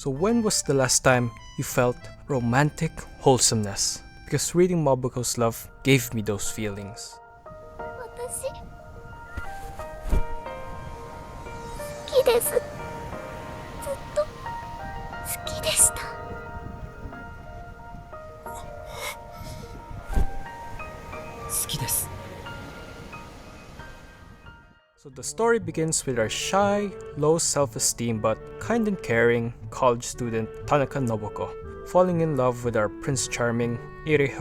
So when was the last time you felt romantic wholesomeness? Because reading Mobukos Love gave me those feelings. 私好きです。ずっと好きでした。好きです。 So the story begins with our shy, low self-esteem but kind and caring college student Tanaka Nobuko falling in love with our Prince Charming Irie,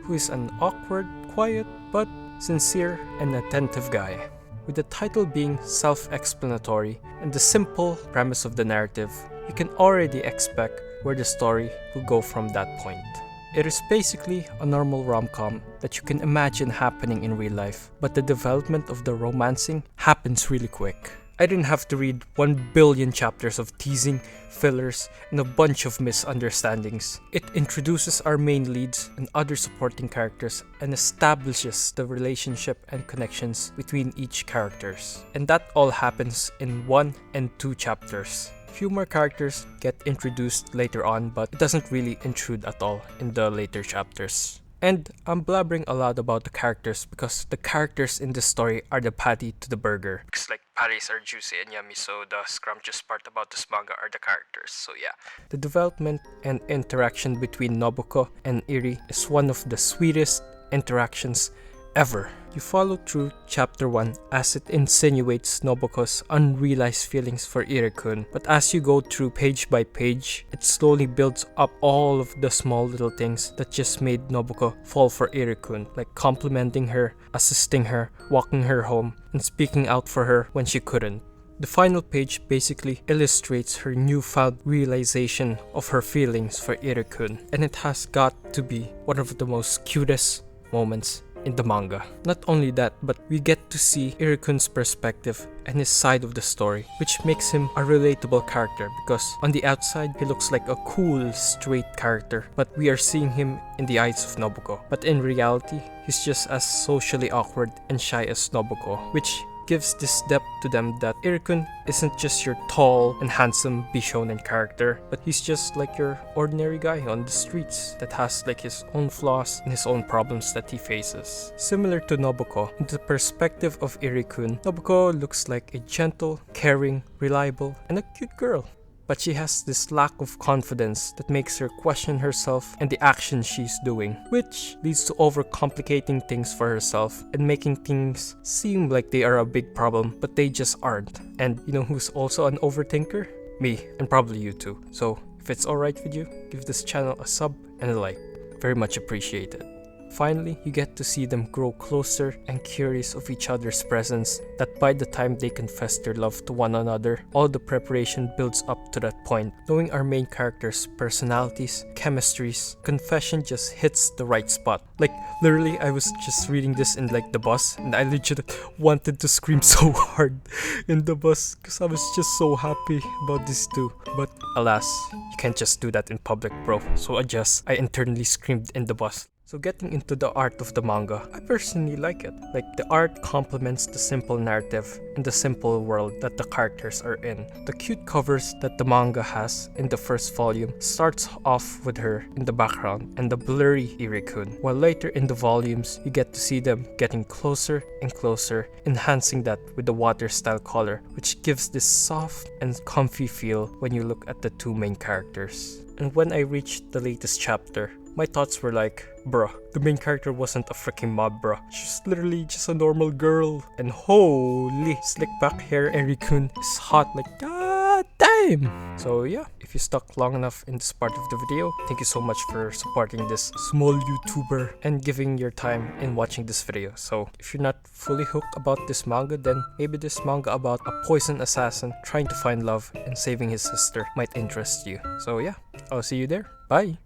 who is an awkward, quiet, but sincere and attentive guy. With the title being self-explanatory and the simple premise of the narrative, you can already expect where the story will go from that point. It is basically a normal rom-com that you can imagine happening in real life, but the development of the romancing happens really quick. I didn't have to read 1 billion chapters of teasing, fillers, and a bunch of misunderstandings. It introduces our main leads and other supporting characters and establishes the relationship and connections between each characters. And that all happens in 1 and 2 chapters. Few more characters get introduced later on, but it doesn't really intrude at all in the later chapters. And I'm blabbering a lot about the characters because the characters in this story are the patty to the burger. Because like patties are juicy and yummy, so the scrumptious part about this manga are the characters, so yeah. The development and interaction between Nobuko and Irie is one of the sweetest interactions ever. You follow through chapter 1 as it insinuates Nobuko's unrealized feelings for Irie-kun, but as you go through page by page, it slowly builds up all of the small little things that just made Nobuko fall for Irie-kun, like complimenting her, assisting her, walking her home, and speaking out for her when she couldn't. The final page basically illustrates her newfound realization of her feelings for Irie-kun, and it has got to be one of the most cutest moments in the manga. Not only that, but we get to see Irie-kun's perspective and his side of the story, which makes him a relatable character because on the outside he looks like a cool, straight character, but we are seeing him in the eyes of Nobuko. But in reality, he's just as socially awkward and shy as Nobuko, which gives this depth to them that Irie-kun isn't just your tall and handsome Bishonen character, but he's just like your ordinary guy on the streets that has like his own flaws and his own problems that he faces. Similar to Nobuko, in the perspective of Irie-kun, Nobuko looks like a gentle, caring, reliable, and a cute girl. But she has this lack of confidence that makes her question herself and the actions she's doing, which leads to overcomplicating things for herself and making things seem like they are a big problem, but they just aren't. And you know who's also an overthinker? Me, and probably you too. So if it's alright with you, give this channel a sub and a like. Very much appreciated. Finally, you get to see them grow closer and curious of each other's presence, that by the time they confess their love to one another, all the preparation builds up to that point. Knowing our main characters' personalities, chemistries, confession just hits the right spot. Like, literally, I was just reading this in like the bus, and I legit wanted to scream so hard in the bus because I was just so happy about these two. But alas, you can't just do that in public, bro. So I internally screamed in the bus. So getting into the art of the manga, I personally like it. Like, the art complements the simple narrative and the simple world that the characters are in. The cute covers that the manga has in the first volume starts off with her in the background and the blurry Irie-kun, while later in the volumes you get to see them getting closer and closer, enhancing that with the water style color, which gives this soft and comfy feel when you look at the two main characters. And when I reached the latest chapter, my thoughts were like, bruh, the main character wasn't a freaking mob, bruh. She's literally just a normal girl. And holy, slick back hair Irie-kun is hot like god damn. So yeah, if you stuck long enough in this part of the video, thank you so much for supporting this small YouTuber and giving your time in watching this video. So if you're not fully hooked about this manga, then maybe this manga about a poison assassin trying to find love and saving his sister might interest you. So yeah, I'll see you there. Bye!